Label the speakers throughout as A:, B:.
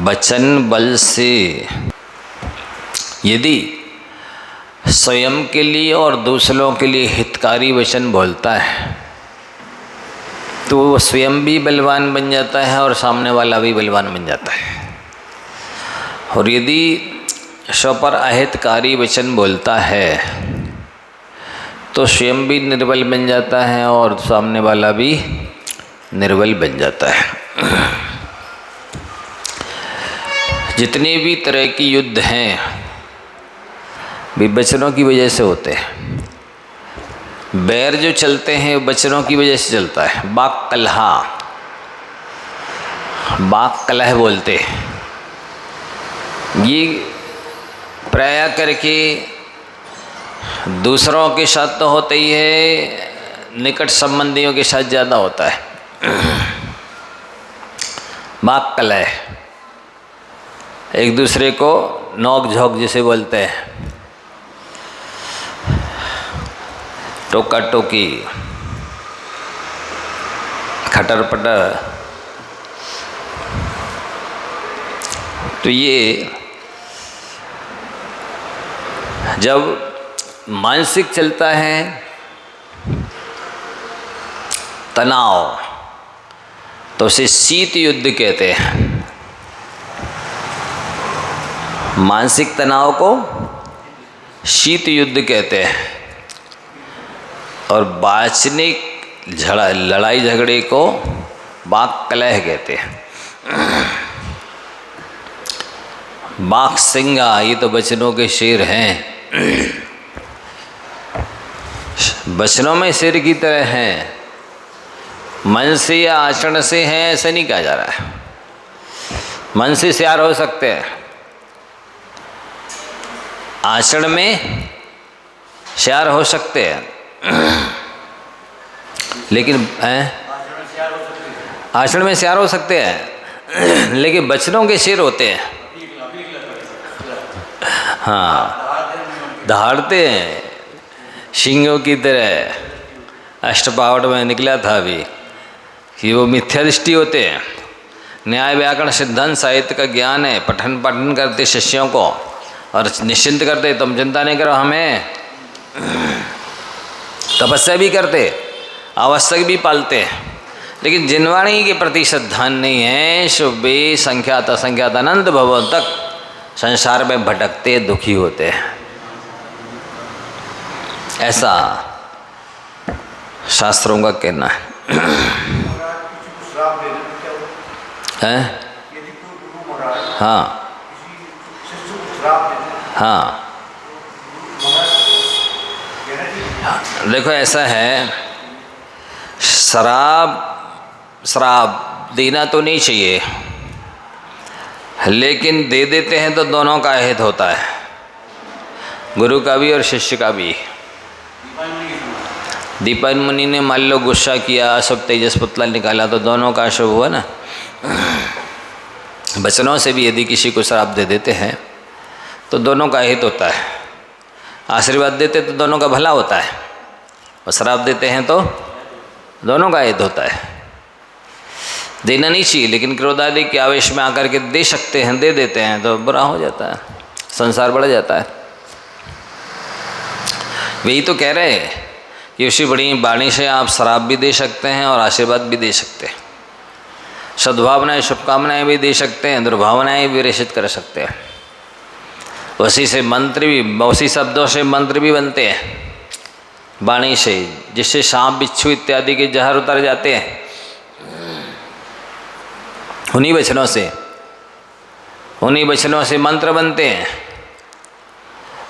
A: वचन बल से यदि स्वयं के लिए और दूसरों के लिए हितकारी वचन बोलता है तो वो स्वयं भी बलवान बन जाता है और सामने वाला भी बलवान बन जाता है। और यदि स्व पर अहितकारी वचन बोलता है तो स्वयं भी निर्बल बन जाता है और सामने वाला भी निर्बल बन जाता है। जितने भी तरह की युद्ध हैं वे वचनों की वजह से होते हैं। बैर जो चलते हैं वचनों की वजह से चलता है। बाक कलहा, बाक कलह बोलते हैं। ये प्राय करके दूसरों के साथ तो होता ही है, निकट संबंधियों के साथ ज़्यादा होता है। बाक कलह, एक दूसरे को नोक झोंक जिसे बोलते हैं, टोका टोकी, खटर पटर। तो ये जब मानसिक चलता है तनाव तो उसे शीत युद्ध कहते हैं। मानसिक तनाव को शीत युद्ध कहते हैं और वाचनिक लड़ाई झगड़े को बाक कलह कहते हैं। बाक सिंगा, ये तो वचनों के शेर हैं। वचनों में शेर की तरह हैं, मन से या आचरण से हैं ऐसा नहीं कहा जा रहा है। मन से सियार हो सकते हैं, आचरण में सियार हो सकते हैं, लेकिन आचरण में सियार हो सकते हैं लेकिन वचनों के शेर होते हैं। हाँ, दहाड़ते हैं सिंहों की तरह। अष्टपावट में निकला था अभी कि वो मिथ्या दृष्टि होते हैं। न्याय व्याकरण सिद्धांत साहित्य का ज्ञान है, पठन पाठन करते शिष्यों को और निश्चिंत करते, तुम चिंता नहीं करो, हमें तपस्या भी करते, आवश्यक भी पालते हैं। लेकिन जिनवाणी के प्रति श्रद्धा नहीं है, शुभे संख्यात असंख्यात अनंत भवों तक संसार में भटकते दुखी होते हैं। ऐसा शास्त्रों का कहना है। हाँ हाँ, देखो ऐसा है, शराब देना तो नहीं चाहिए, लेकिन दे देते हैं तो दोनों का हित होता है, गुरु का भी और शिष्य का भी। दीपायन मुनि ने मान लो गुस्सा किया, सब तेजस पुतला निकाला तो दोनों का शुभ हुआ ना। वचनों से भी यदि किसी को शराब दे देते हैं तो दोनों का हित होता है। आशीर्वाद देते तो दोनों का भला होता है, और शराब देते हैं तो दोनों का हित होता है। देना नहीं चाहिए, लेकिन क्रोध आदि के आवेश में आकर के दे सकते हैं, दे देते हैं तो बुरा हो जाता है, संसार बढ़ जाता है। वही तो कह रहे हैं कि उसी बड़ी वाणी से आप शराब भी दे सकते हैं और आशीर्वाद भी दे सकते हैं, सद्भावनाएं शुभकामनाएं भी दे सकते हैं, दुर्भावनाएं भी रेषित कर सकते हैं। उसी से मंत्र भी, उसी शब्दों से मंत्र भी बनते हैं वाणी से, जिससे सांप बिच्छू इत्यादि के जहर उतर जाते हैं। उन्हीं वचनों से मंत्र बनते हैं,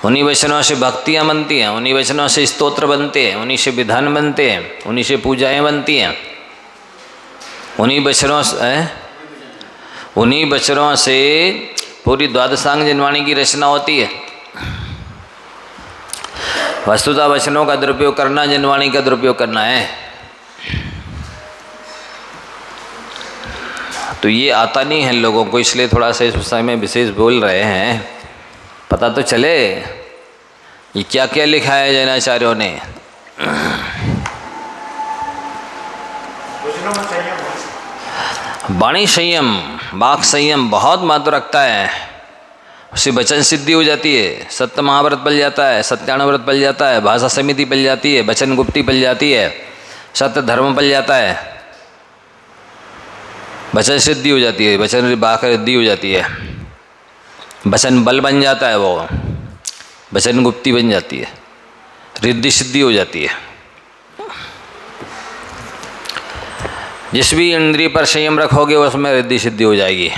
A: उन्हीं वचनों से भक्तियाँ बनती हैं, उन्हीं वचनों से स्तोत्र बनते हैं, उन्हीं से विधान बनते हैं, उन्हीं से पूजाएं बनती हैं, उन्हीं वचनों से पूरी द्वादशांग जिनवाणी की रचना होती है। वस्तुतः वचनों का दुरुपयोग करना जिनवाणी का दुरुपयोग करना है। तो ये आता नहीं है लोगों को, इसलिए थोड़ा सा इस विषय में विशेष बोल रहे हैं, पता तो चले ये क्या क्या लिखा है जैनाचार्यों ने। वाणी संयम, वाक संयम बहुत महत्व रखता है। उससे वचन सिद्धि हो जाती है, सत्य महाव्रत पल जाता है, सत्यानुव्रत पल जाता है, भाषा समिति पल जाती है, वचन गुप्ती पल जाती है, सत्य धर्म पल जाता है, वचन सिद्धि हो जाती है, वचन वाक रिद्धि हो जाती है, वचन बल बन जाता है, वो वचन गुप्ती बन जाती है, रिद्धि सिद्धि हो जाती है। जिस भी इंद्रिय पर संयम रखोगे उसमें रिद्धि सिद्धि हो जाएगी,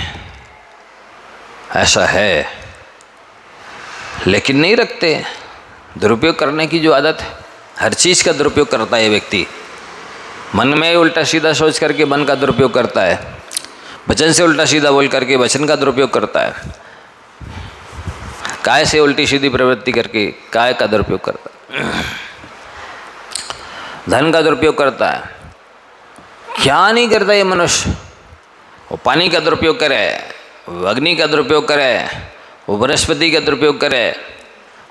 A: ऐसा है। लेकिन नहीं रखते, दुरुपयोग करने की जो आदत है, हर चीज़ का दुरुपयोग करता है व्यक्ति। मन में उल्टा सीधा सोच करके मन का दुरुपयोग करता है, वचन से उल्टा सीधा बोल करके वचन का दुरुपयोग करता है, काय से उल्टी सीधी प्रवृत्ति करके काय का दुरुपयोग करता है, धन का दुरुपयोग करता है। क्या नहीं करता ये मनुष्य? वो पानी का दुरुपयोग करे, वो अग्नि का दुरुपयोग करे, वो वनस्पति का दुरुपयोग करे,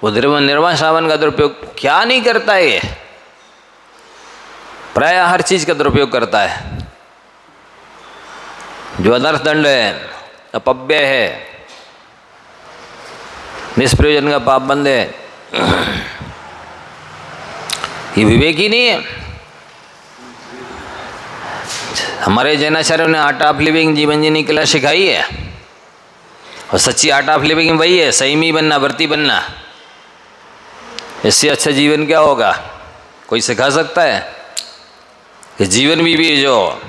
A: वो निर्वाण सावन का दुरुपयोग क्या नहीं करता है? ये प्राय हर चीज़ का दुरुपयोग करता है। जो अनर्थ दंड है, अपव्यय है, निष्प्रयोजन का पाप बंद है, ये विवेक ही नहीं है। हमारे जैनाचार्यों ने आर्ट ऑफ लिविंग जीवन जीने की कला सिखाई है, और सच्ची आर्ट ऑफ लिविंग वही है, संयमी बनना, व्रती बनना। इससे अच्छा जीवन क्या होगा? कोई सिखा सकता है? कि जीवन भी जो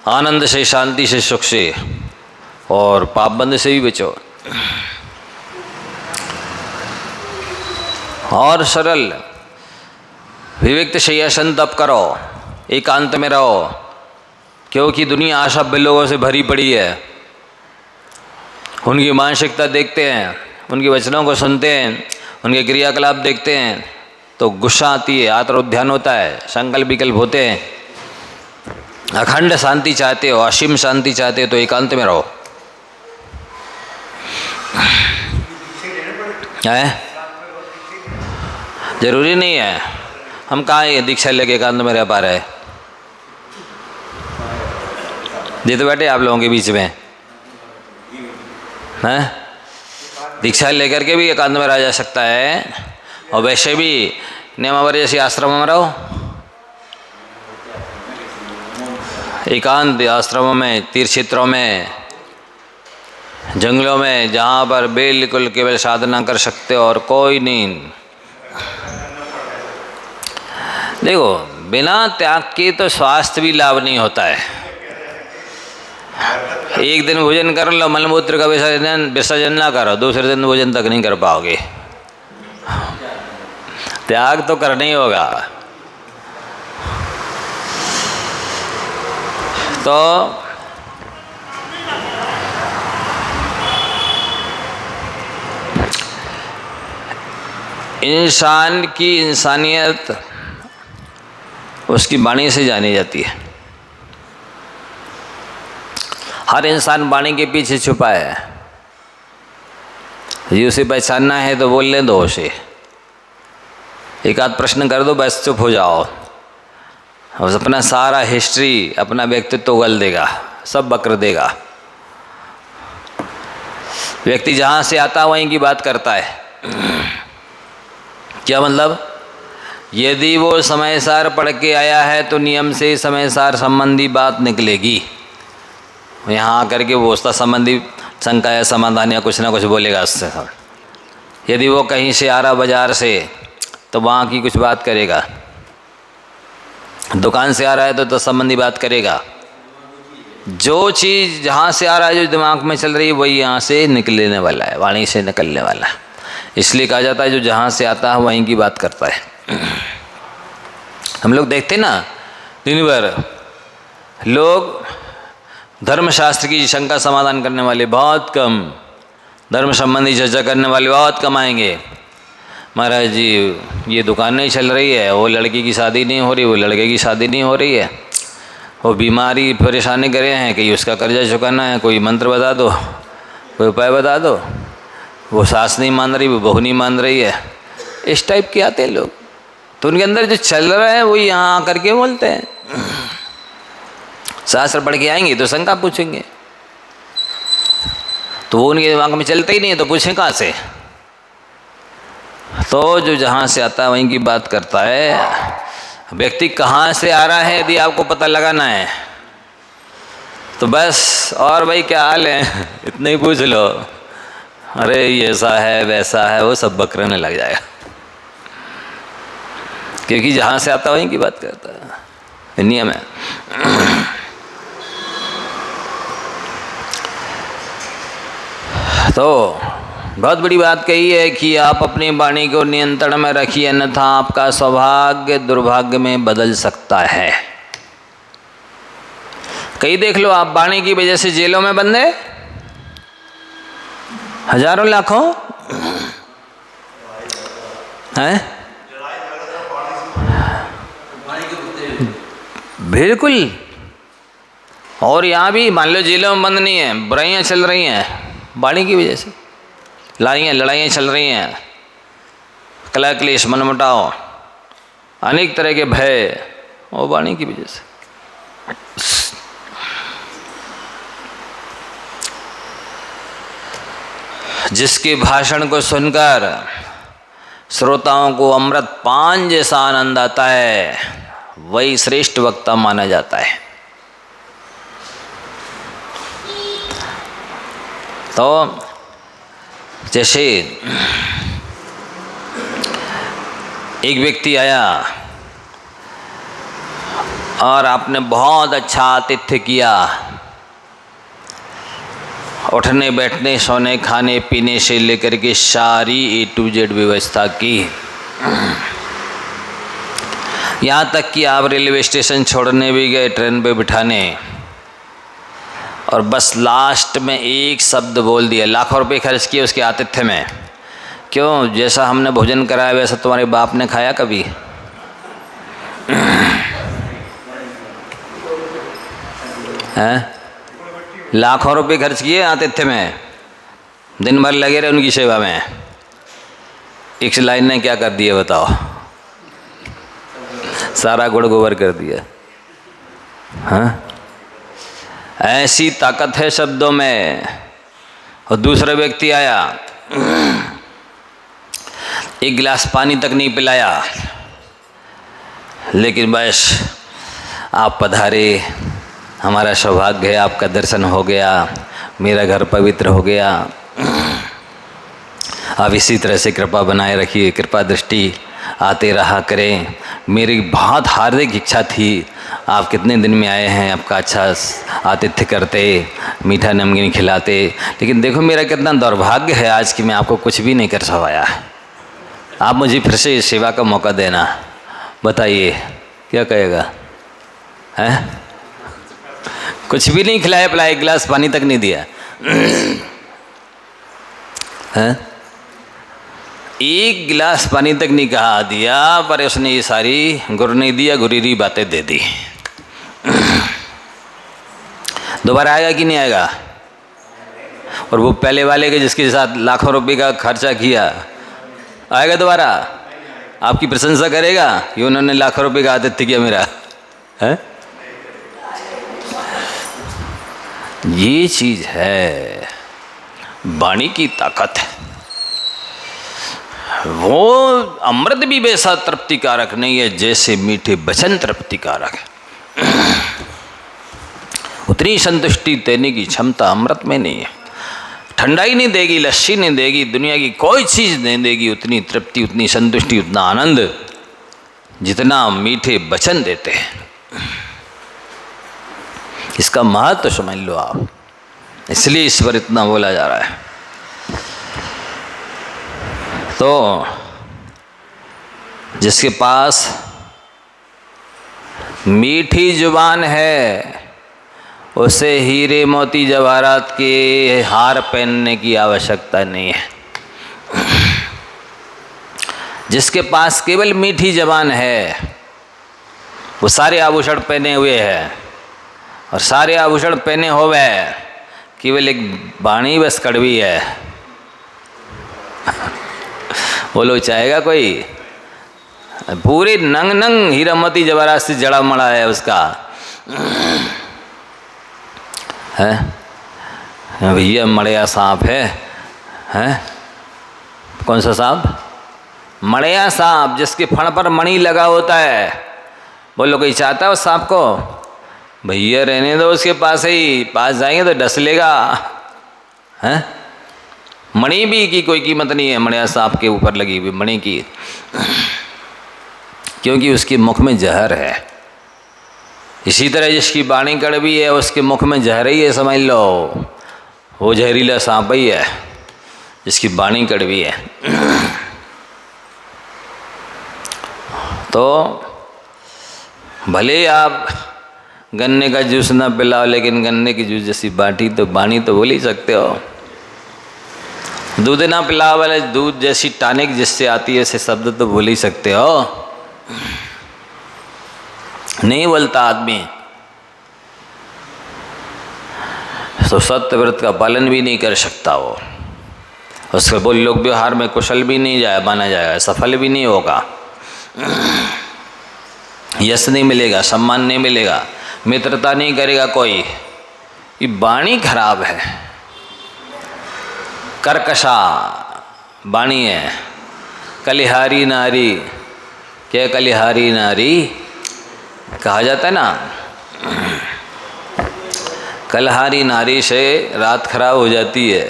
A: आनंद से, शांति से, सुख से और पाप बंद से भी बचो, और सरल विवेक शय्यासन तप करो, एकांत में रहो, क्योंकि दुनिया असभ्य लोगों से भरी पड़ी है। उनकी मानसिकता देखते हैं, उनके वचनों को सुनते हैं, उनके क्रियाकलाप देखते हैं तो गुस्सा आती है, आत्मोद्यान होता है, संकल्प विकल्प होते हैं। अखंड शांति चाहते हो, असीम शांति चाहते हो तो एकांत में रहो। है जरूरी नहीं है, हम कहाँ ये दीक्षा लेके एकांत में रह पा रहे हैं? ये तो बैठे आप लोगों के बीच में हैं, दीक्षा लेकर के भी एकांत में रहा जा सकता है, और वैसे भी नियमावली जैसे आश्रम में रहो, एकांत आश्रमों में, तीर्थ क्षेत्रों में, जंगलों में, जहाँ पर बिल्कुल केवल साधना कर सकते हो और कोई नहीं। देखो, बिना त्याग के तो स्वास्थ्य भी लाभ नहीं होता है। एक दिन भोजन कर लो, मलमूत्र का विसर्जन ना करो, दूसरे दिन भोजन तक नहीं कर पाओगे। त्याग तो करना ही होगा। तो इंसान की इंसानियत उसकी वाणी से जानी जाती है। हर इंसान वाणी के पीछे छुपा है। ये उसे पहचानना है तो बोल ले दो उसे, एक आध प्रश्न कर दो, बस चुप हो जाओ। और अपना सारा हिस्ट्री, अपना व्यक्तित्व उगल देगा, सब बकर देगा। व्यक्ति जहाँ से आता वहीं की बात करता है। क्या मतलब? यदि वो समयसार पढ़ के आया है तो नियम से समयसार संबंधी बात निकलेगी। यहाँ आकर के वो उसका संबंधी शंका या समाधान या कुछ ना कुछ बोलेगा उससे। यदि वो कहीं से आ रहा बाजार से तो वहाँ की कुछ बात करेगा, दुकान से आ रहा है तो संबंधी बात करेगा। जो चीज़ जहाँ से आ रहा है, जो दिमाग में चल रही है, वही यहाँ से निकलने वाला है, वाणी से निकलने वाला है। इसलिए कहा जाता है जो जहाँ से आता है वहीं की बात करता है। हम लोग देखते ना, दिन भर लोग धर्मशास्त्र की शंका समाधान करने वाले बहुत कम, धर्म संबंधी चर्चा करने वाले बहुत कम आएंगे। महाराज जी ये दुकान नहीं चल रही है, वो लड़की की शादी नहीं हो रही, वो लड़के की शादी नहीं हो रही है, वो बीमारी परेशानी करे हैं, कहीं उसका कर्जा चुकाना है, कोई मंत्र बता दो, कोई उपाय बता दो, वो सास नहीं मान रही, वो बहू नहीं मान रही है। इस टाइप के आते हैं लोग, तो उनके अंदर जो चल रहा है वो यहाँ आकर के बोलते हैं। शास्त्र पढ़ के आएंगे तो शंका पूछेंगे, तो वो उनके दिमाग में चलते ही नहीं है तो पूछें कहाँ से। तो जो जहाँ से आता है वहीं की बात करता है। व्यक्ति कहाँ से आ रहा है यदि आपको पता लगाना है तो बस, और भाई क्या हाल है इतना ही पूछ लो, अरे ये ऐसा है वैसा है, वो सब बकरने लग जाएगा, क्योंकि जहाँ से आता है वहीं की बात करता है, ये नियम है। तो बहुत बड़ी बात कही है कि आप अपनी वाणी को नियंत्रण में रखिए, अन्यथा आपका सौभाग्य दुर्भाग्य में बदल सकता है। कई देख लो आप, वाणी की वजह से जेलों में बंद है हजारों लाखों हैं, बिल्कुल। और यहाँ भी मान लो जेलों में बंद नहीं है, बुराइयाँ चल रही हैं वाणी की वजह से, लड़ाइयाँ चल रही हैं, कलह क्लेश मनमुटाव अनेक तरह के भय, वो वाणी की वजह से। जिसके भाषण को सुनकर श्रोताओं को अमृत पान जैसा आनंद आता है वही श्रेष्ठ वक्ता माना जाता है। तो जैसे एक व्यक्ति आया और आपने बहुत अच्छा आतिथ्य किया, उठने बैठने सोने खाने पीने से लेकर के सारी A to Z व्यवस्था की, यहाँ तक कि आप रेलवे स्टेशन छोड़ने भी गए, ट्रेन पे बिठाने, और बस लास्ट में एक शब्द बोल दिया, लाखों रुपए खर्च किए उसके आतिथ्य में, क्यों जैसा हमने भोजन कराया वैसा तुम्हारे बाप ने खाया कभी? हैं? लाखों रुपए खर्च किए आतिथ्य में, दिन भर लगे रहे उनकी सेवा में, एक लाइन ने क्या कर दिया बताओ? सारा गुड़ गोबर कर दिया। हाँ, ऐसी ताकत है शब्दों में। और दूसरा व्यक्ति आया, एक गिलास पानी तक नहीं पिलाया, लेकिन बस आप पधारे, हमारा सौभाग्य है, आपका दर्शन हो गया, मेरा घर पवित्र हो गया, आप इसी तरह से कृपा बनाए रखिए, कृपा दृष्टि आते रहा करें। मेरी बहुत हार्दिक इच्छा थी, आप कितने दिन में आए हैं, आपका अच्छा आतिथ्य करते, मीठा नमकीन खिलाते, लेकिन देखो मेरा कितना दुर्भाग्य है आज कि मैं आपको कुछ भी नहीं कर पाया। आप मुझे फिर से सेवा का मौका देना। बताइए क्या कहेगा? हैं? कुछ भी नहीं खिलाया पिलाया, एक गिलास पानी तक नहीं दिया। हैं? एक गिलास पानी तक नहीं कहा दिया, पर उसने ये सारी गुरु नहीं दिया गुरीरी बातें दे दी। दोबारा आएगा कि नहीं आएगा? और वो पहले वाले के जिसके साथ लाखों रुपए का खर्चा किया, आएगा दोबारा? आपकी प्रशंसा करेगा कि उन्होंने लाखों रुपए का आतिथ्य किया मेरा? है ये चीज है वाणी की ताकत है। वो अमृत भी वैसा तृप्तिकारक नहीं है जैसे मीठे वचन तृप्तिकारक है। उतनी संतुष्टि देने की क्षमता अमृत में नहीं है। ठंडाई नहीं देगी, लस्सी नहीं देगी, दुनिया की कोई चीज़ नहीं देगी उतनी तृप्ति, उतनी संतुष्टि, उतना आनंद जितना मीठे वचन देते हैं। इसका महत्व तो समझ लो आप, इसलिए इस पर इतना बोला जा रहा है। तो जिसके पास मीठी जुबान है उसे हीरे मोती जवाहरात के हार पहनने की आवश्यकता नहीं है। जिसके पास केवल मीठी जबान है वो सारे आभूषण पहने हुए है, और सारे आभूषण पहने हुए केवल एक वाणी बस कड़वी है। बोलो चाहेगा कोई? पूरे नंग नंग हीरा मोती जवाहरात से जड़ा मड़ा है उसका, हैं भैया मड़िया सांप है, हैं कौन सा सांप? मड़िया सांप, जिसके फण पर मणि लगा होता है। बोलो कोई चाहता है उस सांप को? भैया रहने दो उसके पास ही, पास जाएंगे तो डस लेगा। हैं मणि भी की कोई कीमत नहीं है मड़िया सांप के ऊपर लगी हुई मणि की, क्योंकि उसके मुख में जहर है। इसी तरह जिसकी वाणी कड़वी है उसके मुख में जहर ही है, समझ लो वो जहरीला सांप ही है जिसकी वाणी कड़वी है। तो भले आप गन्ने का जूस ना पिलाओ, लेकिन गन्ने की जूस जैसी वाणी तो बोल ही सकते हो। दूध ना पिलाओ वाले दूध जैसी टॉनिक जिससे आती है ऐसे शब्द तो बोल ही सकते हो। नहीं बोलता आदमी तो सत्य व्रत का पालन भी नहीं कर सकता वो, उसके बोल लोग व्यवहार में कुशल भी नहीं माना जाएगा, सफल भी नहीं होगा, यश नहीं मिलेगा, सम्मान नहीं मिलेगा, मित्रता नहीं करेगा कोई। ये वाणी खराब है, कर्कशा वाणी है। कलिहारी नारी, क्या कलिहारी नारी कहा जाता है ना, कलहारी नारी से रात खराब हो जाती है,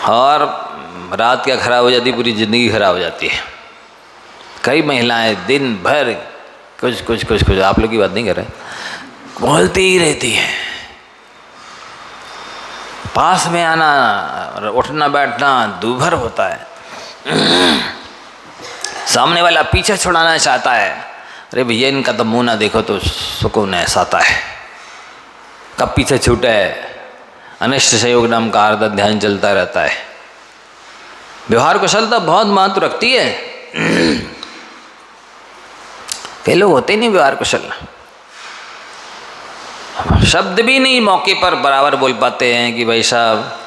A: और रात क्या खराब हो जाती है, पूरी ज़िंदगी खराब हो जाती है। कई महिलाएं दिन भर कुछ आप लोग की बात नहीं कर रहे, बोलती ही रहती है। पास में आना, उठना बैठना दूभर होता है। सामने वाला पीछे छुड़ाना चाहता है, अरे भैया इनका तो मुँह ना देखो तो सुकून ऐसा आता है। कब पीछे छूटे है, अनिष्ट सहयोग नाम का आर्दत ध्यान चलता रहता है। व्यवहार कुशलता बहुत महत्व रखती है। कई लोग होते ही नहीं व्यवहार कुशल, शब्द भी नहीं मौके पर बराबर बोल पाते हैं कि भाई साहब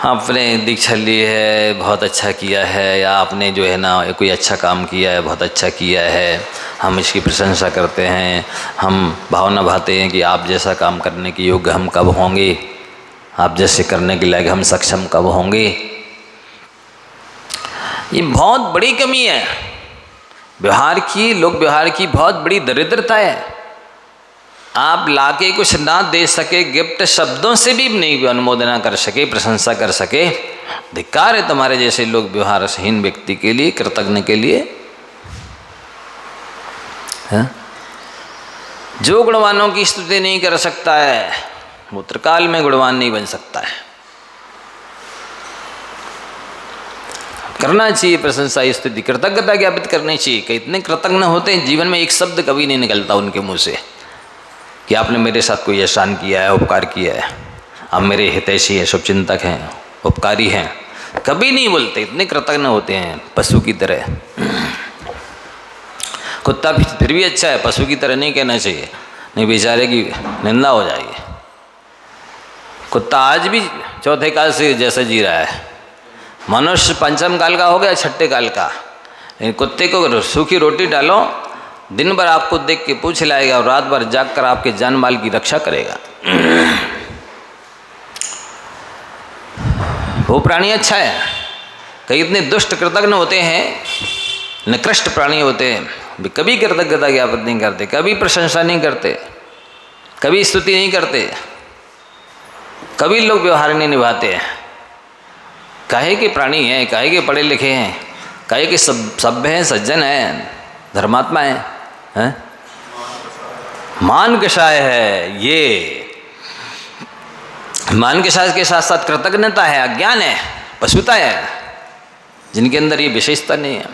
A: आपने दीक्षा ली है, बहुत अच्छा किया है, या आपने जो है ना कोई अच्छा काम किया है, बहुत अच्छा किया है, हम इसकी प्रशंसा करते हैं, हम भावना भाते हैं कि आप जैसा काम करने के योग्य हम कब होंगे, आप जैसे करने के लायक हम सक्षम कब होंगे। ये बहुत बड़ी कमी है व्यवहार की, लोक व्यवहार की बहुत बड़ी दरिद्रता है। आप लाके कुछ ना दे सके, गिफ्ट शब्दों से भी नहीं अनुमोदना कर सके, प्रशंसा कर सके, धिक्कार है तुम्हारे जैसे लोग व्यवहारहीन व्यक्ति के लिए, कृतज्ञ के लिए। है? जो गुणवानों की स्तुति नहीं कर सकता है वो त्रिकाल में गुणवान नहीं बन सकता है। करना चाहिए प्रशंसा स्तुति, कृतज्ञता ज्ञापित करनी चाहिए। कि इतने कृतज्ञ होते हैं, जीवन में एक शब्द कभी नहीं निकलता उनके मुंह से कि आपने मेरे साथ कोई एहसान किया है, उपकार किया है, आप मेरे हितैषी हैं, शुभचिंतक हैं, उपकारी हैं, कभी नहीं बोलते। इतने कृतज्ञ होते हैं पशु की तरह। कुत्ता फिर भी अच्छा है, पशु की तरह नहीं कहना चाहिए, नहीं बेचारे की निंदा हो जाएगी। कुत्ता आज भी चौथे काल से जैसा जी रहा है, मनुष्य पंचम काल का हो गया, छठे काल का। कुत्ते को सूखी रोटी डालो, दिन भर आपको देख के पूछ लाएगा और रात भर जाग कर आपके जान माल की रक्षा करेगा। वो प्राणी अच्छा है। कई इतने दुष्ट कृतज्ञ होते हैं, निकृष्ट प्राणी होते हैं, कभी कृतज्ञता ज्ञापित नहीं करते, कभी प्रशंसा नहीं करते, कभी स्तुति नहीं करते, कभी लोग व्यवहार नहीं निभाते हैं। काहे के प्राणी हैं, काहे के पढ़े लिखे हैं, काहे के सभ्य हैं, सज्जन हैं, धर्मात्मा हैं, मान कषाय है। ये मान कषाय के साथ साथ कृतज्ञता है, अज्ञान है, पशुता है, जिनके अंदर ये विशेषता नहीं है।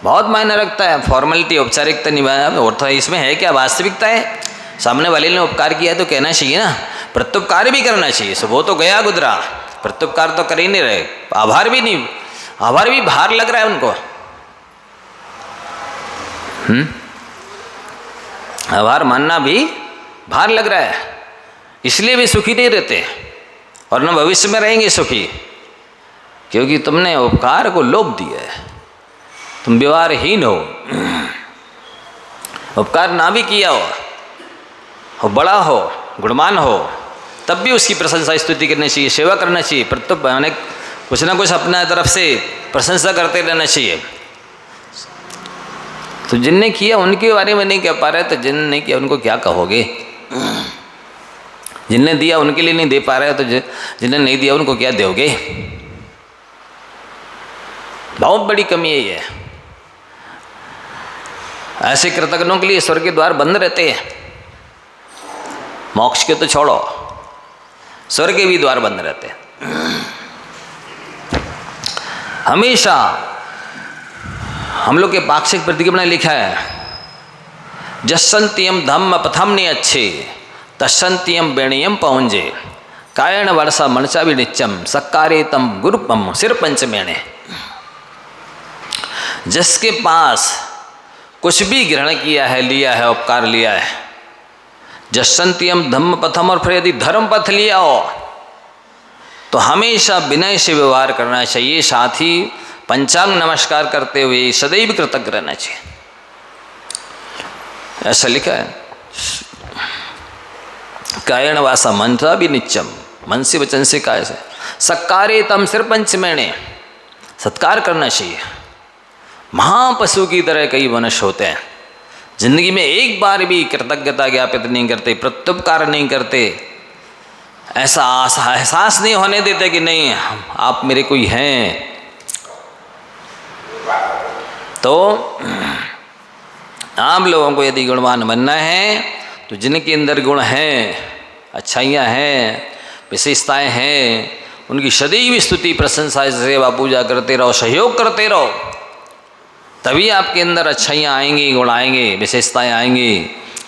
A: बहुत मायने रखता है फॉर्मेलिटी, औपचारिकता निभाना। और इसमें है क्या, वास्तविकता है। सामने वाले ने उपकार किया है तो कहना चाहिए ना, प्रत्युपकार भी करना चाहिए। सो वो तो गया गुजरा, प्रत्युपकार तो कर ही नहीं रहे, आभार भी नहीं, आभार भी भार लग रहा है उनको। आभार मानना भी भार लग रहा है, इसलिए भी सुखी नहीं रहते और न भविष्य में रहेंगे सुखी, क्योंकि तुमने उपकार को लोभ दिया है, तुम व्यवहारहीन हो। उपकार ना भी किया और बड़ा हो, गुणवान हो, तब भी उसकी प्रशंसा स्तुति करनी चाहिए, सेवा करना चाहिए, पर मैंने कुछ ना कुछ अपना तरफ से प्रशंसा करते रहना चाहिए। तो जिनने किया उनके बारे में नहीं कह पा रहे, तो जिनने नहीं किया उनको क्या कहोगे? जिनने दिया उनके लिए नहीं दे पा रहे, तो जिन्हें नहीं दिया उनको क्या दोगे? बहुत बड़ी कमी है ये। ऐसे कृतज्ञों के लिए स्वर्ग के द्वार बंद रहते हैं। मोक्ष के तो छोड़ो, स्वर्ग के भी द्वार बंद रहते हैं। हमेशा हम लोग के पाक्षिक प्रतिज्ञा में लिखा है, जस्संत्यम धम्म पथम ने अच्छे तस्संत्यम बेणियम पहुंजे कायण वर्षा मनसा भी नित्यम सक्कारे तम गुरुपम सिर पंचमेणे। जिसके पास कुछ भी ग्रहण किया है, लिया है, उपकार लिया है, जस्संत्यम धम्म पथम, और फिर यदि धर्म पथ लिया हो तो हमेशा विनय से व्यवहार करना चाहिए, साथ ही पंचांग नमस्कार करते हुए सदैव कृतज्ञ रहना चाहिए। ऐसा लिखा है। कायण वासा मनसा भी नित्यम, मन से वचन से काय से सक्कारे तम सिर पंचमेणे, सत्कार करना चाहिए। महापशु की तरह कई मनुष्य होते हैं, जिंदगी में एक बार भी कृतज्ञता ज्ञापित नहीं करते, प्रत्युपकार नहीं करते, ऐसा एहसास नहीं होने देते कि नहीं आप मेरे कोई हैं। तो आप लोगों को यदि गुणवान बनना है तो जिनके अंदर गुण हैं, अच्छाइयाँ हैं, विशेषताएं हैं, उनकी सदैव स्तुति प्रशंसा सेवा पूजा करते रहो, सहयोग करते रहो, तभी आपके अंदर अच्छाइयाँ आएंगी, गुण आएंगे, विशेषताएं आएंगी,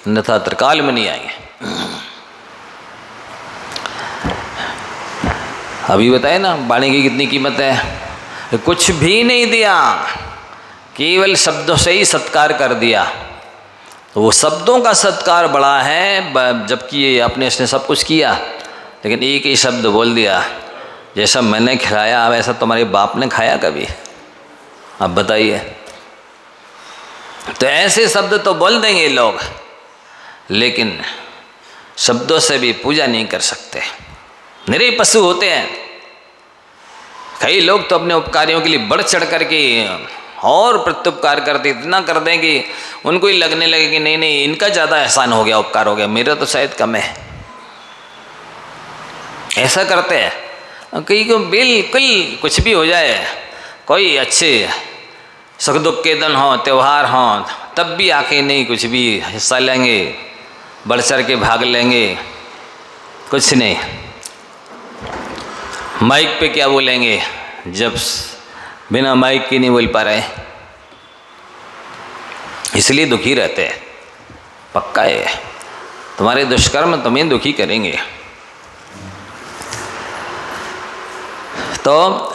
A: अन्यथा त्रिकाल में नहीं आएंगे। अभी बताए ना वाणी की कितनी कीमत है। कुछ भी नहीं दिया, केवल शब्दों से ही सत्कार कर दिया, तो वो शब्दों का सत्कार बड़ा है, जबकि अपने इसने सब कुछ किया, लेकिन एक ही शब्द बोल दिया, जैसा मैंने खिलाया वैसा तुम्हारे बाप ने खाया कभी? अब बताइए। तो ऐसे शब्द तो बोल देंगे लोग, लेकिन शब्दों से भी पूजा नहीं कर सकते, निरे पशु होते हैं। कई लोग तो अपने उपकारियों के लिए बढ़ चढ़ करके और प्रत्युपकार करते, इतना कर दें कि उनको ही लगने लगे कि नहीं नहीं इनका ज़्यादा एहसान हो गया, उपकार हो गया, मेरा तो शायद कम है। ऐसा करते हैं। कई को बिल्कुल कुछ भी हो जाए, कोई अच्छे सुख दुख के दिन हो, त्यौहार हों, तब भी आके नहीं कुछ भी हिस्सा लेंगे, बढ़ चढ़ के भाग लेंगे, कुछ नहीं। माइक पे क्या बोलेंगे जब बिना माइक के नहीं बोल पा रहे, इसलिए दुखी रहते हैं। पक्का है, तुम्हारे दुष्कर्म तुम्हें दुखी करेंगे। तो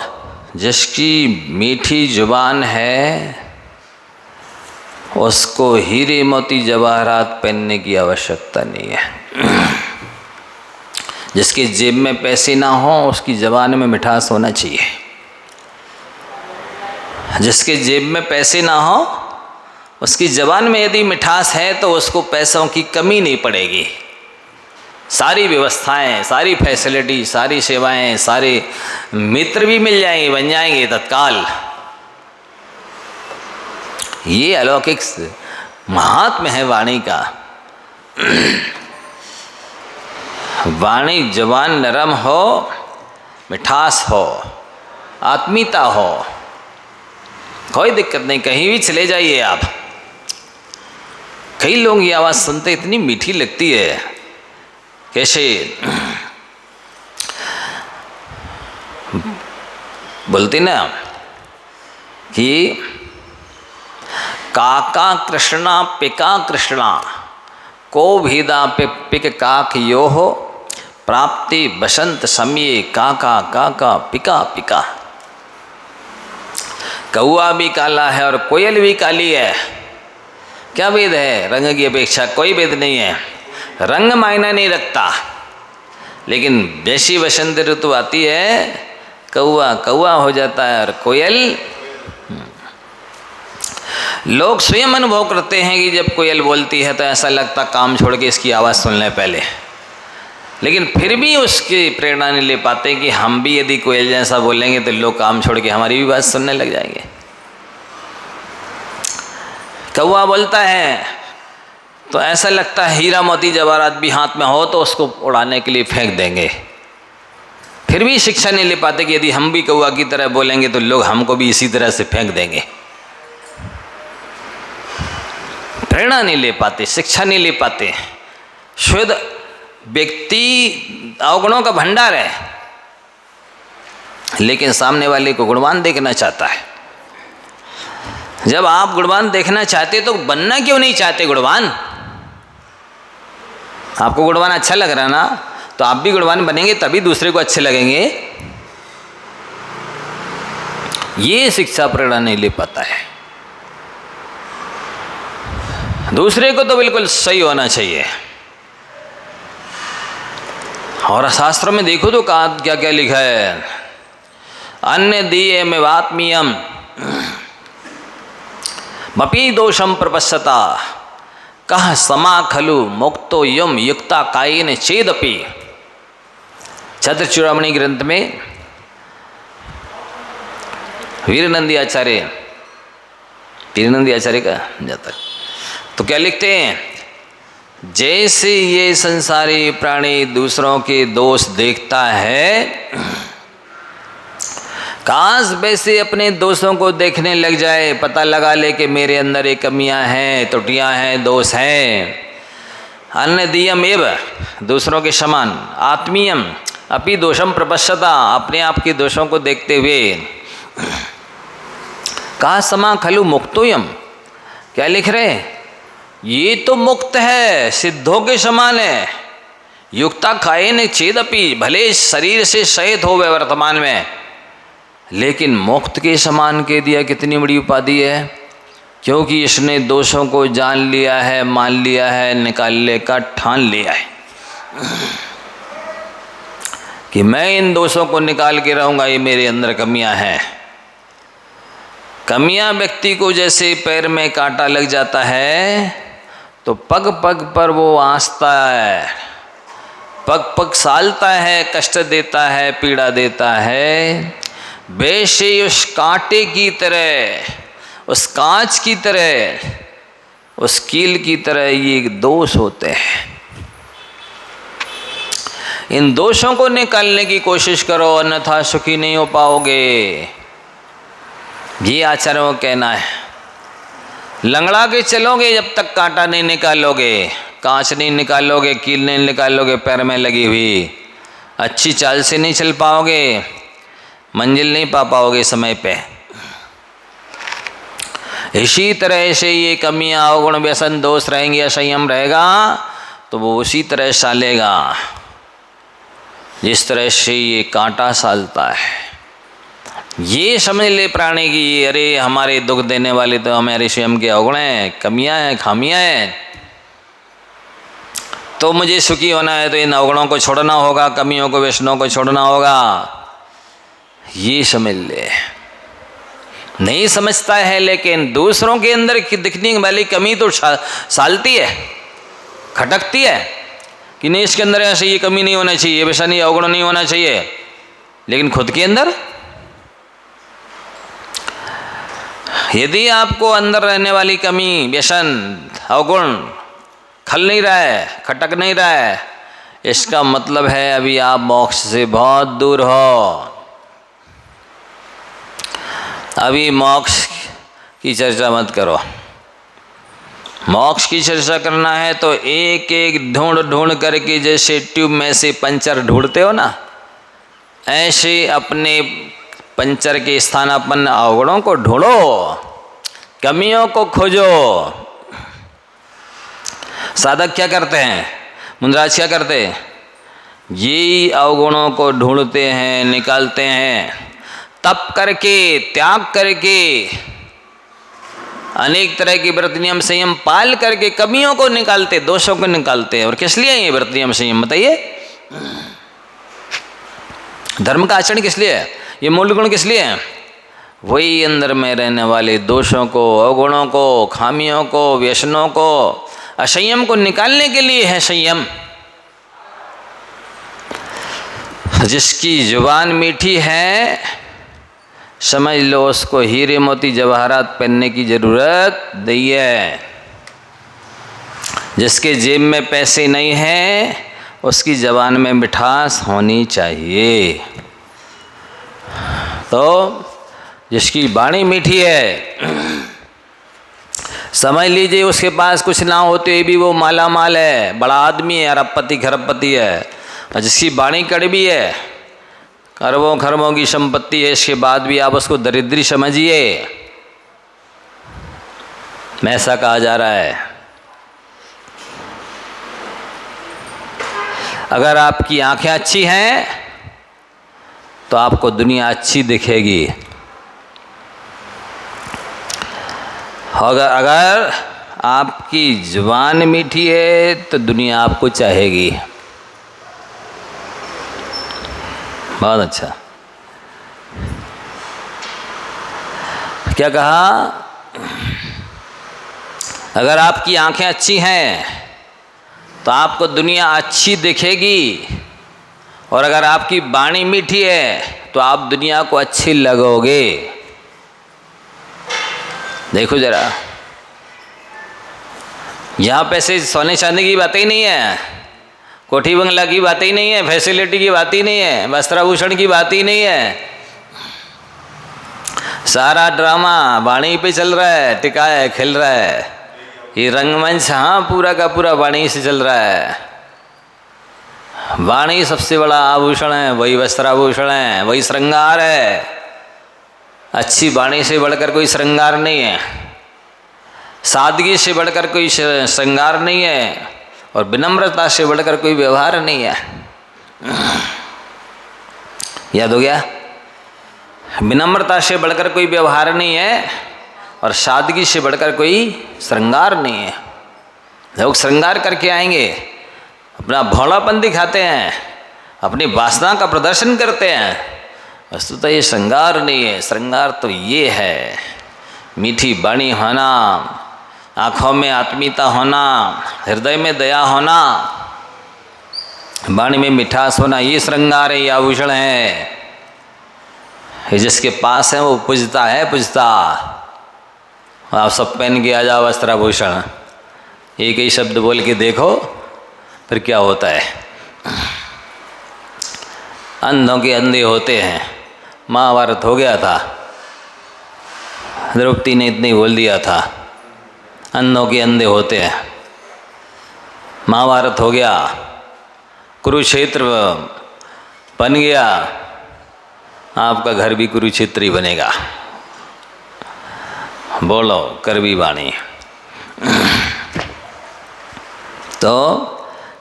A: जिसकी मीठी जुबान है उसको हीरे मोती जवाहरात पहनने की आवश्यकता नहीं है। जिसके जेब में पैसे ना हो उसकी ज़बान में मिठास होना चाहिए। जिसके जेब में पैसे ना हो उसकी ज़बान में यदि मिठास है तो उसको पैसों की कमी नहीं पड़ेगी। सारी व्यवस्थाएं, सारी फैसिलिटी, सारी सेवाएं, सारे मित्र भी मिल जाएंगे, बन जाएंगे तत्काल। ये अलौकिक महात्म्य है वाणी का। वाणी जबान नरम हो, मिठास हो, आत्मीयता हो, कोई दिक्कत नहीं, कहीं भी चले जाइए आप। कई लोग ये आवाज़ सुनते इतनी मीठी लगती है, कैसे बोलते ना कि काका कृष्णा पिका कृष्णा को भेदा पिक काक यो हो प्राप्ति बसंत समय काका काका पिका पिका। कौआ भी काला है और कोयल भी काली है, क्या भेद है? रंग की अपेक्षा कोई भेद नहीं है, रंग मायना नहीं रखता। लेकिन जैसी बसंत ऋतु आती है कौआ कौआ हो जाता है और कोयल। लोग स्वयं अनुभव करते हैं कि जब कोयल बोलती है तो ऐसा लगता काम छोड़ के इसकी आवाज़ सुन लें पहले, लेकिन फिर भी उसकी प्रेरणा नहीं ले पाते कि हम भी यदि कोयल जैसा बोलेंगे तो लोग काम छोड़ के हमारी भी बात सुनने लग जाएंगे। कौवा बोलता है तो ऐसा लगता है हीरा मोती जवाहरात भी हाथ में हो तो उसको उड़ाने के लिए फेंक देंगे, फिर भी शिक्षा नहीं ले पाते कि यदि हम भी कौवा की तरह बोलेंगे तो लोग हमको भी इसी तरह से फेंक देंगे। प्रेरणा नहीं ले पाते, शिक्षा नहीं ले पाते। शुद्ध व्यक्ति अवगुणों का भंडार है, लेकिन सामने वाले को गुणवान देखना चाहता है। जब आप गुणवान देखना चाहते तो बनना क्यों नहीं चाहते गुणवान? आपको गुणवान अच्छा लग रहा ना, तो आप भी गुणवान बनेंगे तभी दूसरे को अच्छे लगेंगे। ये शिक्षा प्रेरणा नहीं ले पाता है। दूसरे को तो बिल्कुल सही होना चाहिए। और शास्त्रों में देखो तो कहा क्या क्या लिखा है, अन्य दिए में आत्मीयम मपी दोषम प्रपश्यता कह समा खलु मुक्तो यम युक्ता कायेन चेदपि। छत्र चूड़ामणि ग्रंथ में वीरनंदी आचार्य का जाता है तो क्या लिखते हैं, जैसे ये संसारी प्राणी दूसरों के दोष देखता है, काश वैसे अपने दोषों को देखने लग जाए, पता लगा ले कि मेरे अंदर ये कमियां हैं, त्रुटियां हैं, दोष हैं। अन्य दियम एव दूसरों के समान, आत्मीयम अपि दोषम प्रपश्यता अपने आप के दोषों को देखते हुए, कहा समा खलु मुक्तोयम, क्या लिख रहे, ये तो मुक्त है, सिद्धों के समान है। युक्ता कायेन चेदपि, भले शरीर से सहित हो वह वर्तमान में, लेकिन मुक्त के समान के दिया कितनी बड़ी उपाधि है, क्योंकि इसने दोषों को जान लिया है, मान लिया है, निकालने का ठान लिया है कि मैं इन दोषों को निकाल के रहूँगा, ये मेरे अंदर कमियां हैं। कमियां व्यक्ति को जैसे पैर में कांटा लग जाता है तो पग पग पर वो आंसता है, पग पग सालता है, कष्ट देता है, पीड़ा देता है। वैसे उस कांटे की तरह, उस कांच की तरह, उस कील की तरह ये दोष होते हैं। इन दोषों को निकालने की कोशिश करो, अन्यथा सुखी नहीं हो पाओगे। ये आचार्यों का कहना है। लंगड़ा के चलोगे जब तक कांटा नहीं निकालोगे, कांच नहीं निकालोगे, कील नहीं निकालोगे पैर में लगी हुई, अच्छी चाल से नहीं चल पाओगे, मंजिल नहीं पा पाओगे समय पे। इसी तरह से ये कमियां, अवगुण, व्यसन, दोष रहेंगे, असंयम रहेगा तो वो उसी तरह सालेगा जिस तरह से ये कांटा सालता है। ये समझ ले प्राणी की, अरे हमारे दुख देने वाले तो हमारे स्वयं के अवगुण हैं, कमियां हैं, खामियां हैं, तो मुझे सुखी होना है तो इन अवगुणों को छोड़ना होगा, कमियों को, व्यसनों को छोड़ना होगा। ये समझ ले। नहीं समझता है, लेकिन दूसरों के अंदर दिखने वाली कमी तो सालती है, खटकती है कि नहीं इसके अंदर ऐसे ये कमी नहीं होना चाहिए, वैसा नहीं, अवगुण नहीं होना चाहिए, लेकिन खुद के अंदर यदि आपको अंदर रहने वाली कमी, व्यसन, अवगुण खल नहीं रहा है, खटक नहीं रहा है, इसका मतलब है अभी आप मोक्ष से बहुत दूर हो। अभी मोक्ष की चर्चा मत करो। मोक्ष की चर्चा करना है तो एक एक ढूंढ ढूंढ करके, जैसे ट्यूब में से पंचर ढूंढते हो ना, ऐसे अपने पंचर के स्थानापन्न अवगुणों को ढूंढो, कमियों को खोजो। साधक क्या करते हैं, मुंद्राज क्या करते हैं, ये अवगुणों को ढूंढते हैं, निकालते हैं, तप करके, त्याग करके, अनेक तरह की व्रत नियम संयम पाल करके कमियों को निकालते, दोषों को निकालते हैं। और किस लिए ये व्रत नियम संयम बताइए? धर्म का आचरण किस लिए है? ये मूल गुण किस लिए है? वही अंदर में रहने वाले दोषों को, अवगुणों को, खामियों को, व्यसनों को, असंयम को निकालने के लिए है संयम। जिसकी जुबान मीठी है, समझ लो उसको हीरे मोती जवाहरात पहनने की जरूरत नहीं है। जिसके जेब में पैसे नहीं हैं, उसकी जबान में मिठास होनी चाहिए। तो जिसकी वाणी मीठी है, समझ लीजिए उसके पास कुछ ना होते भी वो माला माल है, बड़ा आदमी है, अरबपति खरबपति है। और जिसकी वाणी कड़वी है, अरबों खरबों की संपत्ति है, इसके बाद भी आप उसको दरिद्री समझिए, में ऐसा कहा जा रहा है। अगर आपकी आंखें अच्छी हैं तो आपको दुनिया अच्छी दिखेगी। अगर आपकी जुबान मीठी है तो दुनिया आपको चाहेगी। बहुत अच्छा। क्या कहा? अगर आपकी आंखें अच्छी हैं तो आपको दुनिया अच्छी दिखेगी, और अगर आपकी वाणी मीठी है तो आप दुनिया को अच्छी लगोगे। देखो जरा, यहाँ पैसे सोने चांदी की बात ही नहीं है, कोठी बंगला की बात ही नहीं है, फैसिलिटी की बात ही नहीं है, वस्त्राभूषण की बात ही नहीं है। सारा ड्रामा वाणी पे चल रहा है, टिका है, खिल रहा है। ये रंगमंच हाँ पूरा का पूरा वाणी से चल रहा है। वाणी सबसे बड़ा आभूषण है, वही वस्त्राभूषण है, वही श्रृंगार है। अच्छी वाणी से बढ़कर कोई श्रृंगार नहीं है, सादगी से बढ़कर कोई श्रृंगार नहीं है, और विनम्रता से बढ़कर कोई व्यवहार नहीं है। याद हो गया? विनम्रता से बढ़कर कोई व्यवहार नहीं है, और सादगी से बढ़कर कोई श्रृंगार नहीं है। लोग श्रृंगार करके आएंगे, अपना भोलापन दिखाते हैं, अपनी वासना का प्रदर्शन करते हैं, वस्तुतः ये श्रृंगार नहीं है। श्रृंगार तो ये है, मीठी वाणी होना, आँखों में आत्मीयता होना, हृदय में दया होना, वाणी में मिठास होना, ये श्रृंगार है, ये आभूषण है। ये जिसके पास है वो पूजता है, पूजता। आप सब पहन के आ जाओ वस्त्राभूषण, एक ही शब्द बोल के देखो फिर क्या होता है। अंधों के अंधे होते हैं। महाभारत हो गया था, द्रौपदी ने इतनी बोल दिया था, अंधों के अंधे होते हैं। महाभारत हो गया, कुरुक्षेत्र बन गया, आपका घर भी कुरुक्षेत्र ही बनेगा। बोलो करवी वाणी। तो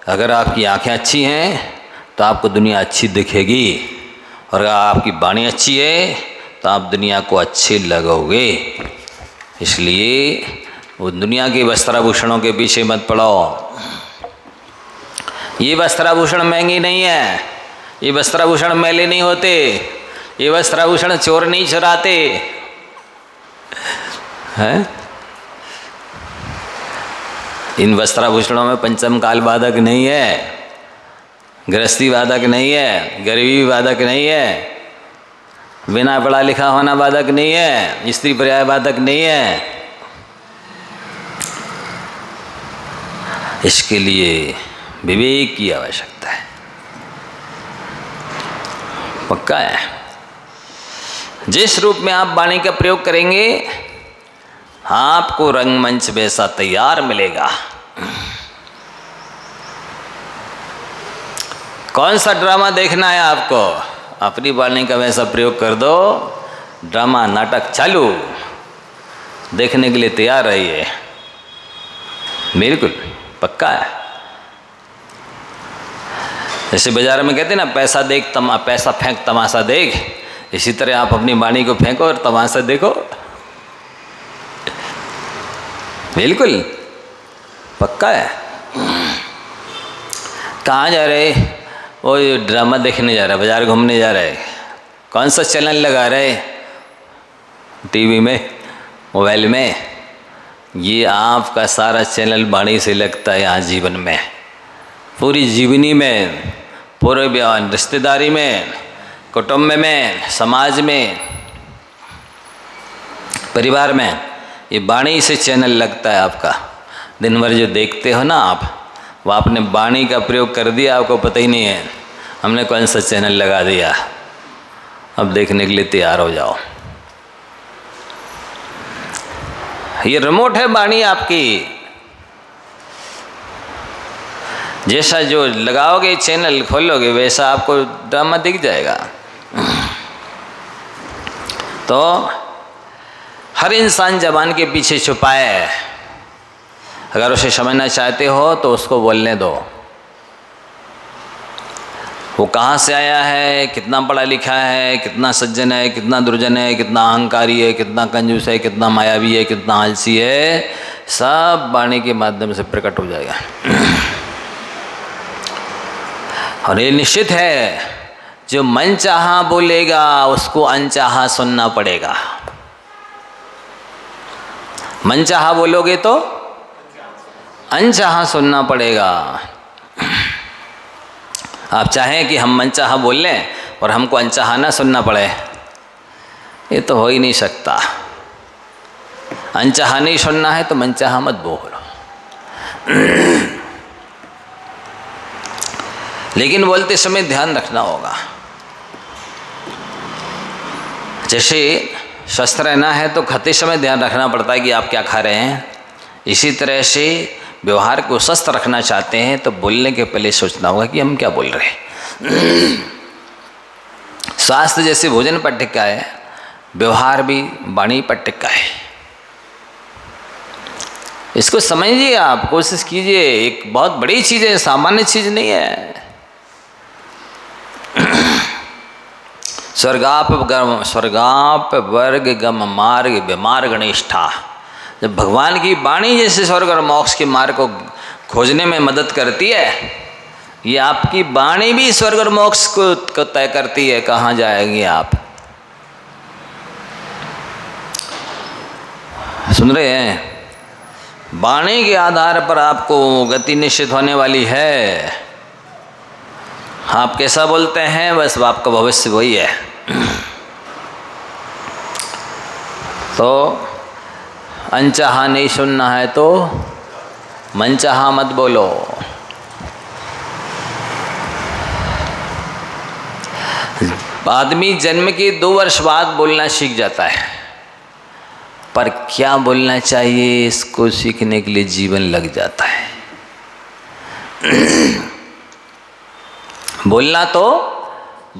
A: अगर आपकी आंखें अच्छी हैं तो आपको दुनिया अच्छी दिखेगी, और अगर आपकी वाणी अच्छी है तो आप दुनिया को अच्छे लगोगे। इसलिए वो दुनिया के वस्त्राभूषणों के पीछे मत पड़ो। ये वस्त्राभूषण महंगी नहीं है, ये वस्त्राभूषण मैले नहीं होते, ये वस्त्राभूषण चोर नहीं चुराते हैं। इन वस्त्राभूषणों में पंचम काल बाधक नहीं है, गृहस्थी बाधक नहीं है, गरीबी बाधक नहीं है, बिना पढ़ा लिखा होना बाधक नहीं है, स्त्री पर्याय बाधक नहीं है। इसके लिए विवेक की आवश्यकता है। पक्का है? जिस रूप में आप वाणी का प्रयोग करेंगे आपको रंगमंच वैसा तैयार मिलेगा। कौन सा ड्रामा देखना है आपको, अपनी वाणी का वैसा प्रयोग कर दो, ड्रामा नाटक चालू, देखने के लिए तैयार रहिए। बिल्कुल पक्का है। जैसे बाजार में कहते हैं ना, पैसा देख पैसा फेंक तमाशा देख, इसी तरह आप अपनी वाणी को फेंको और तमाशा देखो। बिल्कुल पक्का है। कहाँ जा रहे? वो ड्रामा देखने जा रहा है, बाजार घूमने जा रहा है। कौन सा चैनल लगा रहे? टीवी में, मोबाइल में, ये आपका सारा चैनल वाणी से लगता है यहाँ जीवन में, पूरी जीवनी में, पूरे रिश्तेदारी में, कुटुंब में, समाज में, परिवार में, ये वाणी से चैनल लगता है आपका। दिन भर जो देखते हो ना आप, वो आपने वाणी का प्रयोग कर दिया, आपको पता ही नहीं है हमने कौन सा चैनल लगा दिया। अब देखने के लिए तैयार हो जाओ। ये रिमोट है वाणी आपकी, जैसा जो लगाओगे चैनल खोलोगे वैसा आपको ड्रामा दिख जाएगा। तो हर इंसान जबान के पीछे छुपा है, अगर उसे समझना चाहते हो तो उसको बोलने दो। वो कहाँ से आया है, कितना पढ़ा लिखा है, कितना सज्जन है, कितना दुर्जन है, कितना अहंकारी है, कितना कंजूस है, कितना मायावी है, कितना आलसी है, सब वाणी के माध्यम से प्रकट हो जाएगा। और ये निश्चित है, जो मन चाहा बोलेगा उसको अनचाहा सुनना पड़ेगा। मन चाहा बोलोगे तो अनचाहा सुनना पड़ेगा। आप चाहें कि हम मनचाहा बोल लें और हमको अनचाहा ना सुनना पड़े, ये तो हो ही नहीं सकता। अनचाहा नहीं सुनना है तो मनचाहा मत बोलो। लेकिन बोलते समय ध्यान रखना होगा। जैसे स्वस्थ रहना है तो खाते समय ध्यान रखना पड़ता है कि आप क्या खा रहे हैं। इसी तरह से व्यवहार को स्वस्थ रखना चाहते हैं तो बोलने के पहले सोचना होगा कि हम क्या बोल रहे हैं। स्वास्थ्य जैसे भोजन पर टिका है, व्यवहार भी वाणी पर टिका है। इसको समझिए, आप कोशिश कीजिए। एक बहुत बड़ी चीज़ है, सामान्य चीज़ नहीं है। स्वर्गाप वर्ग गम मार्ग विमार्ग निष्ठा। जब भगवान की वाणी जैसे स्वर्ग और मोक्ष के मार्ग को खोजने में मदद करती है, ये आपकी वाणी भी स्वर्ग और मोक्ष को तय करती है, कहाँ जाएंगे आप। सुन रहे हैं? वाणी के आधार पर आपको गति निश्चित होने वाली है। आप कैसा बोलते हैं बस आपका भविष्य वही है। तो अनचाहा नहीं सुनना है तो मनचाहा मत बोलो। आदमी जन्म के 2 वर्ष बाद बोलना सीख जाता है, पर क्या बोलना चाहिए इसको सीखने के लिए जीवन लग जाता है। बोलना तो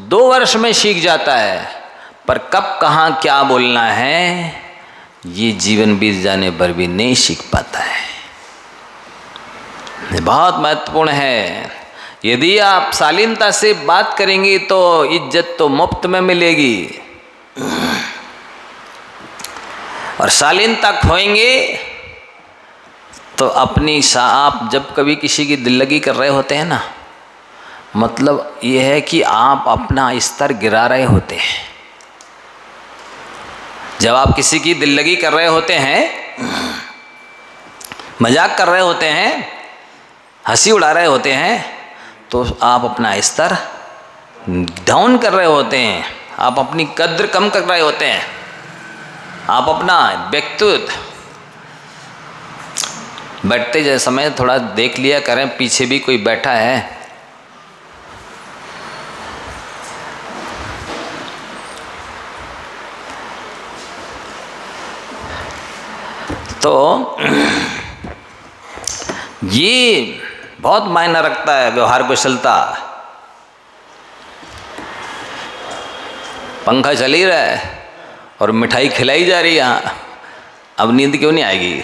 A: 2 वर्ष में सीख जाता है, पर कब कहाँ क्या बोलना है ये जीवन बीत जाने पर भी नहीं सीख पाता है। बहुत महत्वपूर्ण है। यदि आप शालीनता से बात करेंगे तो इज्जत तो मुफ्त में मिलेगी, और शालीनता खोएंगे तो आप जब कभी किसी की दिल लगी कर रहे होते हैं ना, मतलब ये है कि आप अपना स्तर गिरा रहे होते हैं। जब आप किसी की दिल लगी कर रहे होते हैं, मजाक कर रहे होते हैं, हंसी उड़ा रहे होते हैं, तो आप अपना स्तर डाउन कर रहे होते हैं। आप अपनी कद्र कम कर रहे होते हैं। आप अपना व्यक्तित्व बैठते समय थोड़ा देख लिया करें, पीछे भी कोई बैठा है। तो ये बहुत मायना रखता है व्यवहार कुशलता। पंखा चल ही रहा है और मिठाई खिलाई जा रही है यहाँ, अब नींद क्यों नहीं आएगी?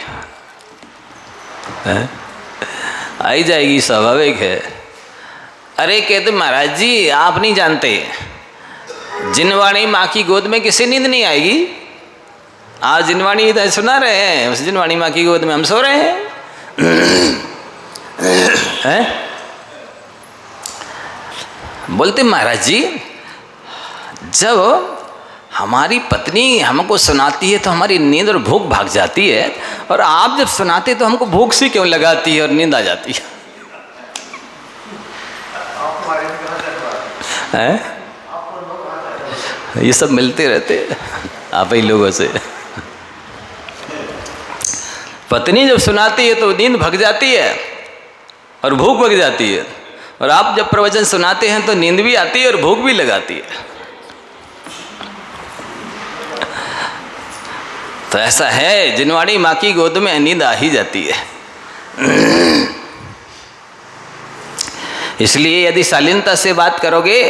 A: आई जाएगी, स्वाभाविक है। अरे कहते महाराज जी आप नहीं जानते, जिनवाणी माँ की गोद में किसी नींद नहीं आएगी। आप जिनवाणी इधर सुना रहे हैं, उस जिनवाणी माँ की गोद में हम सो रहे हैं। बोलते महाराज जी जब हमारी पत्नी हमको सुनाती है तो हमारी नींद और भूख भाग जाती है, और आप जब सुनाते तो हमको भूख सी क्यों लगाती है और नींद आ जाती है? ये सब मिलते रहते आप ही लोगों से। पत्नी जब सुनाती है तो नींद भग जाती है और भूख भग जाती है, और आप जब प्रवचन सुनाते हैं तो नींद भी आती है और भूख भी लगाती है। तो ऐसा है, जिनवाड़ी माँ की गोद में नींद आ ही जाती है। इसलिए यदि शालीनता से बात करोगे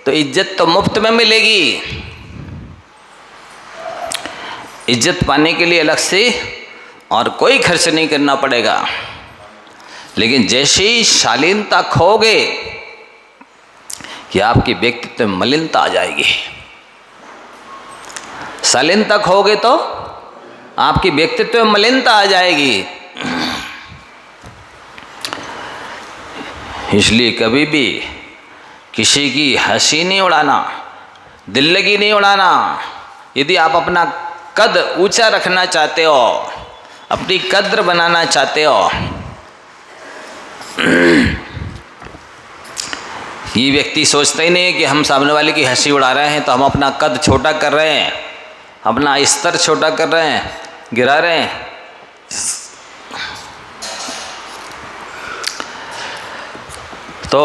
A: तो इज्जत तो मुफ्त में मिलेगी। इज्जत पाने के लिए अलग से और कोई खर्च नहीं करना पड़ेगा। लेकिन जैसे ही शालीनता खोगे कि आपकी व्यक्तित्व में मलिनता आ जाएगी। शालीनता खोगे तो आपकी व्यक्तित्व में मलिनता आ जाएगी। इसलिए कभी भी किसी की हंसी नहीं उड़ाना, दिल लगी नहीं उड़ाना। यदि आप अपना कद ऊंचा रखना चाहते हो, अपनी कद्र बनाना चाहते हो, ये व्यक्ति सोचते ही नहीं कि हम सामने वाले की हंसी उड़ा रहे हैं तो हम अपना कद छोटा कर रहे हैं, अपना स्तर छोटा कर रहे हैं, गिरा रहे हैं। तो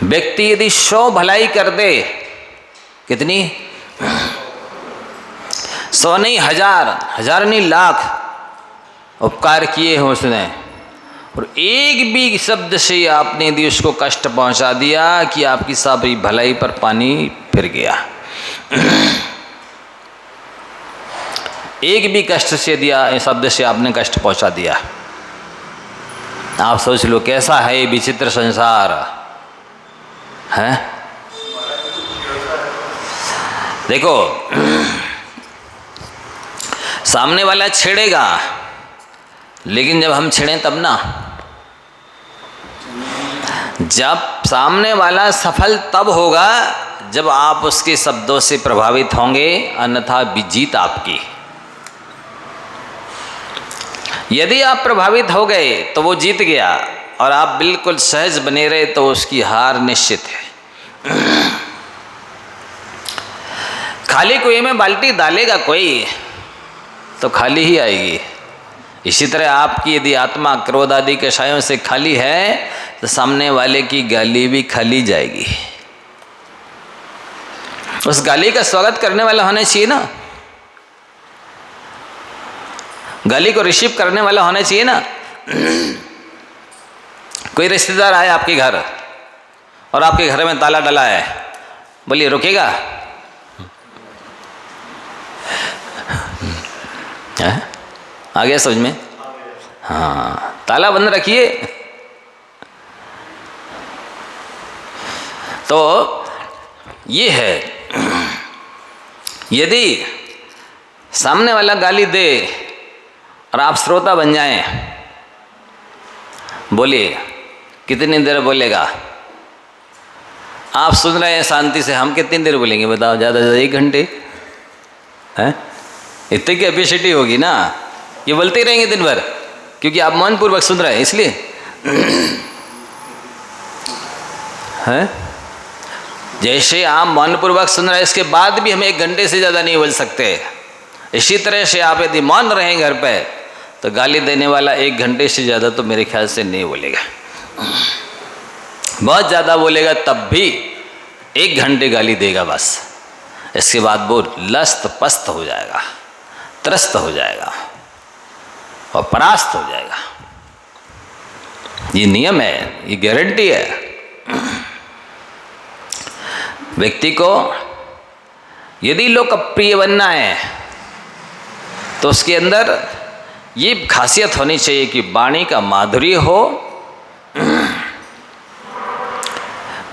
A: व्यक्ति यदि 100 भलाई कर दे, कितनी 100 नहीं, 1000 नहीं, लाख उपकार किए हैं उसने, और एक भी शब्द से आपने यदि उसको कष्ट पहुंचा दिया कि आपकी सारी भलाई पर पानी फिर गया। एक भी कष्ट से दिया शब्द से आपने कष्ट पहुंचा दिया। आप सोच लो कैसा है ये विचित्र संसार है। देखो, सामने वाला छेड़ेगा, लेकिन जब हम छेड़ें तब ना। जब सामने वाला सफल तब होगा जब आप उसके शब्दों से प्रभावित होंगे, अन्यथा जीत आपकी। यदि आप प्रभावित हो गए तो वो जीत गया, और आप बिल्कुल सहज बने रहे तो उसकी हार निश्चित है। खाली कुएं में बाल्टी डालेगा कोई तो खाली ही आएगी। इसी तरह आपकी यदि आत्मा क्रोध आदि के कषायों से खाली है तो सामने वाले की गाली भी खाली जाएगी। उस गाली का स्वागत करने वाला होना चाहिए ना, गाली को रिसीव करने वाला होना चाहिए ना। कोई रिश्तेदार आए आपके घर और आपके घर में ताला डला है, बोलिए रुकेगा? आ गया समझ में? हाँ, ताला बंद रखिए। तो ये है, यदि सामने वाला गाली दे और आप श्रोता बन जाएं, बोलिए कितनी देर बोलेगा? आप सुन रहे हैं शांति से, हम कितनी देर बोलेंगे बताओ? ज़्यादा से ज़्यादा 1 घंटे है। इतनी कैपेसिटी होगी ना, ये बोलते ही रहेंगे दिन भर, क्योंकि आप मनपूर्वक सुन रहे हैं इसलिए है। जैसे आप मनपूर्वक सुन रहे हैं, इसके बाद भी हम 1 घंटे से ज़्यादा नहीं बोल सकते। इसी तरह से आप यदि मौन रहें घर पे तो गाली देने वाला 1 घंटे से ज़्यादा तो मेरे ख्याल से नहीं बोलेगा। बहुत ज़्यादा बोलेगा तब भी 1 घंटे गाली देगा बस। इसके बाद वो लस्त पस्त हो जाएगा, त्रस्त हो जाएगा और परास्त हो जाएगा। ये नियम है, ये गारंटी है। व्यक्ति को यदि लोकप्रिय बनना है तो उसके अंदर ये खासियत होनी चाहिए कि वाणी का माधुर्य हो।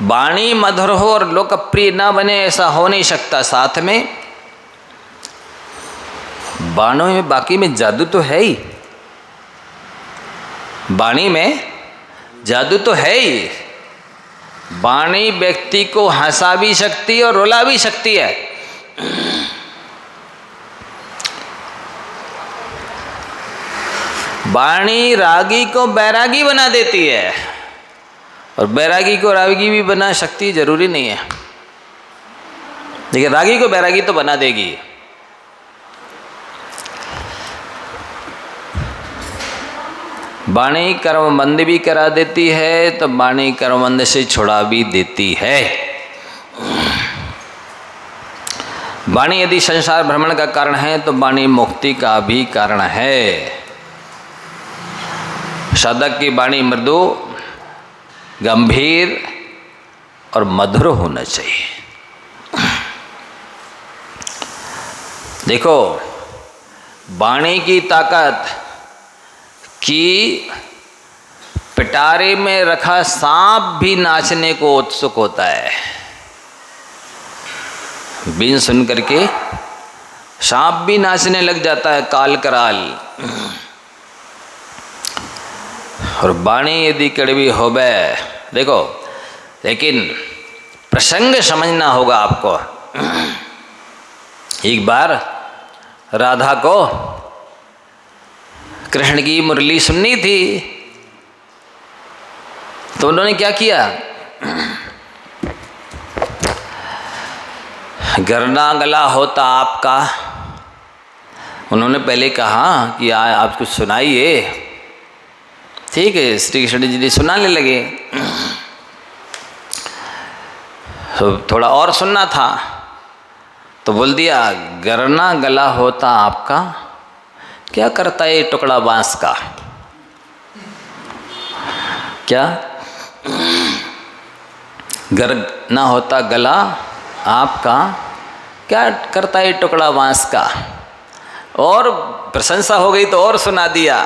A: वाणी मधुर हो और लोकप्रिय ना बने, ऐसा हो नहीं सकता। साथ में वाणी में बाकी में जादू तो है ही, वाणी में जादू तो है ही। वाणी व्यक्ति को हंसा भी सकती है और रुला भी सकती है। वाणी रागी को बैरागी बना देती है और बैरागी को रागी भी बना सकती, जरूरी नहीं है, लेकिन रागी को बैरागी तो बना देगी। वाणी कर्मबंद भी करा देती है तो वाणी कर्मबंद से छुड़ा भी देती है। वाणी यदि संसार भ्रमण का कारण है तो वाणी मुक्ति का भी कारण है। साधक की वाणी मृदु, गंभीर और मधुर होना चाहिए। देखो, वाणी की ताकत कि पिटारे में रखा सांप भी नाचने को उत्सुक होता है। बीन सुन करके सांप भी नाचने लग जाता है, काल कराल। और वाणी यदि कड़वी होवे, देखो, लेकिन प्रसंग समझना होगा आपको। एक बार राधा को कृष्ण की मुरली सुननी थी, तो उन्होंने क्या किया, गरना गला होता आपका, उन्होंने पहले कहा कि आप कुछ सुनाइए। ठीक है, श्री कृष्ण जी सुनाने लगे, तो थोड़ा और सुनना था, तो बोल दिया, गरना गला होता आपका, क्या करता है टुकड़ा बांस का? क्या गरना होता गला आपका, क्या करता है टुकड़ा बांस का? और प्रशंसा हो गई तो और सुना दिया,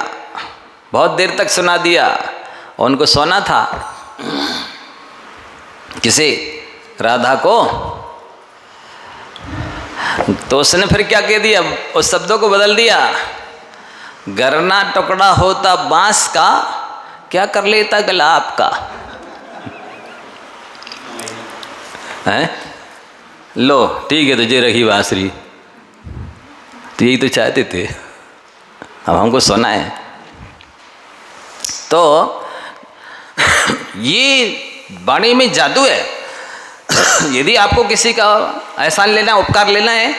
A: बहुत देर तक सुना दिया। और उनको सोना था, किसे? राधा को। तो उसने फिर क्या कह दिया, उस शब्दों को बदल दिया, गरना टुकड़ा होता बांस का, क्या कर लेता गला आपका? हैं? लो ठीक है, तुझे रखी बांसुरी, तो यही तो चाहते थे, अब हमको सुना है। तो ये वाणी में जादू है। यदि आपको किसी का एहसान लेना, उपकार लेना है,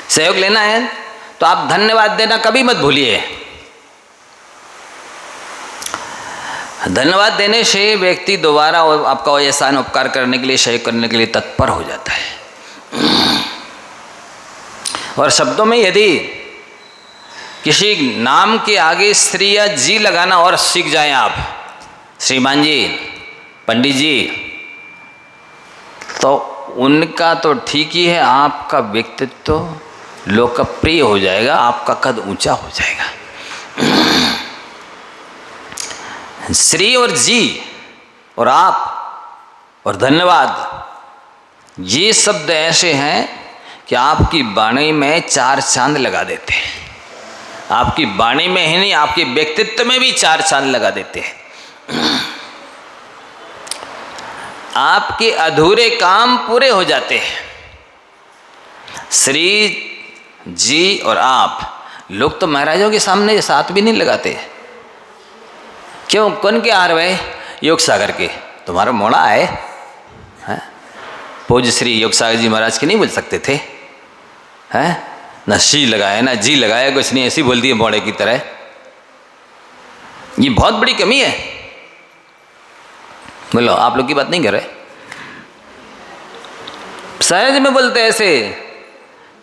A: सहयोग लेना है, तो आप धन्यवाद देना कभी मत भूलिए। धन्यवाद देने से व्यक्ति दोबारा आपका एहसान उपकार करने के लिए, सहयोग करने के लिए तत्पर हो जाता है। और शब्दों में यदि किसी नाम के आगे श्री या जी लगाना और सीख जाएं आप, श्रीमान जी, पंडित जी, तो उनका तो ठीक ही है, आपका व्यक्तित्व लोकप्रिय हो जाएगा, आपका कद ऊंचा हो जाएगा। श्री और जी और आप और धन्यवाद, ये शब्द ऐसे हैं कि आपकी वाणी में चार चांद लगा देते हैं। आपकी वाणी में ही नहीं, आपके व्यक्तित्व में भी चार चांद लगा देते हैं। आपके अधूरे काम पूरे हो जाते हैं। श्री जी और आप, लोग तो महाराजों के सामने साथ भी नहीं लगाते। क्यों? कौन के आ रहे? योग सागर के। तुम्हारा मोड़ा है, पूज्य श्री योग सागर जी महाराज के नहीं बोल सकते थे? हैं? ना शी लगाया ना जी लगाया, कुछ नहीं, ऐसी बोल दिए मोड़े की तरह। ये बहुत बड़ी कमी है। बोलो, आप लोग की बात नहीं कर रहे? सहज में बोलते ऐसे,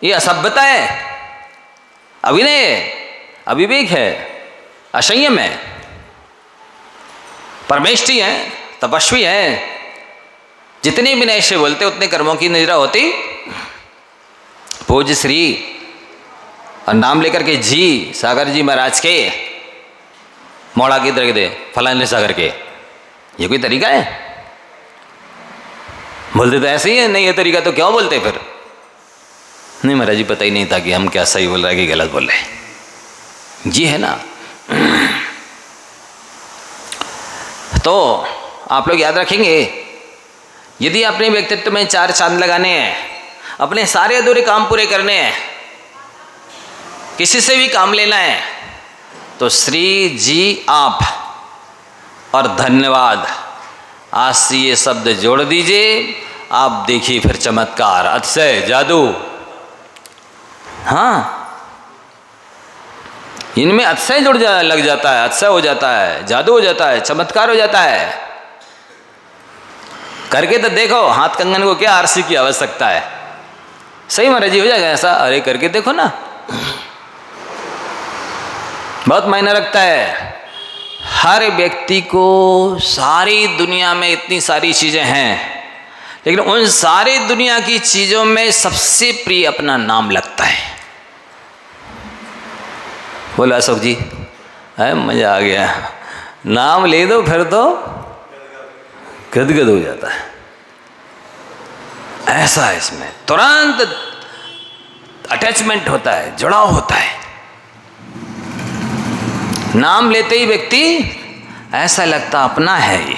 A: ये असभ्यता है, अभिनय है, अविवेक है, असंयम है, परमेष्ठी है, तपस्वी है। जितने विनय से बोलते उतने कर्मों की निद्रा होती। पूज्य श्री और नाम लेकर के जी सागर जी महाराज के मोड़ा की तरह दे फलाने सागर के, ये कोई तरीका है? बोलते तो ऐसे ही है। नहीं ये तरीका तो क्यों बोलते फिर? नहीं महाराज जी, पता ही नहीं था कि हम क्या सही बोल रहे हैं कि गलत बोल रहे हैं। ये है ना। तो आप लोग याद रखेंगे, यदि अपने व्यक्तित्व में 4 चांद लगाने हैं, अपने सारे अधूरे काम पूरे करने हैं, किसी से भी काम लेना है, तो श्री जी आप और धन्यवाद आज से ये शब्द जोड़ दीजिए। आप देखिए फिर चमत्कार, अतिशय, जादू। हाँ, इनमें अतिशय लग जाता है, अतिशय हो जाता है, जादू हो जाता है, चमत्कार हो जाता है। करके तो देखो, हाथ कंगन को क्या आरसी की आवश्यकता है। सही महाराज जी, हो जाएगा ऐसा। अरे करके देखो ना, बहुत मायने रखता है। हर व्यक्ति को सारी दुनिया में इतनी सारी चीजें हैं, लेकिन उन सारी दुनिया की चीजों में सबसे प्रिय अपना नाम लगता है। बोला अशोक जी, है मजा आ गया। नाम ले दो फिर तो गदगद हो जाता है। ऐसा है, इसमें तुरंत अटैचमेंट होता है, जुड़ाव होता है। नाम लेते ही व्यक्ति ऐसा लगता अपना है ये,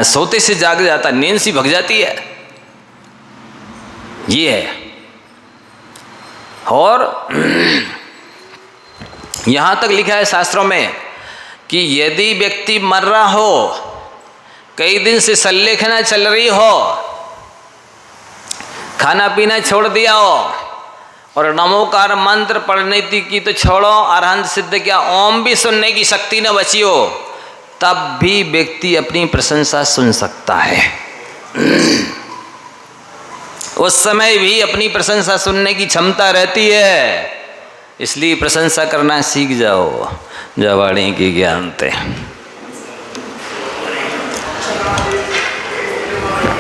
A: सोते से जाग जाता, नींद सी भग जाती है, ये है। और यहां तक लिखा है शास्त्रों में कि यदि व्यक्ति मर रहा हो, कई दिन से संलेखना चल रही हो, खाना पीना छोड़ दिया हो और नमोकार मंत्र पढ़ने की तो छोड़ो, अरहंत सिद्ध क्या ओम भी सुनने की शक्ति न बची हो, तब भी व्यक्ति अपनी प्रशंसा सुन सकता है। उस समय भी अपनी प्रशंसा सुनने की क्षमता रहती है। इसलिए प्रशंसा करना सीख जाओ, जवाणी की ज्ञान थे।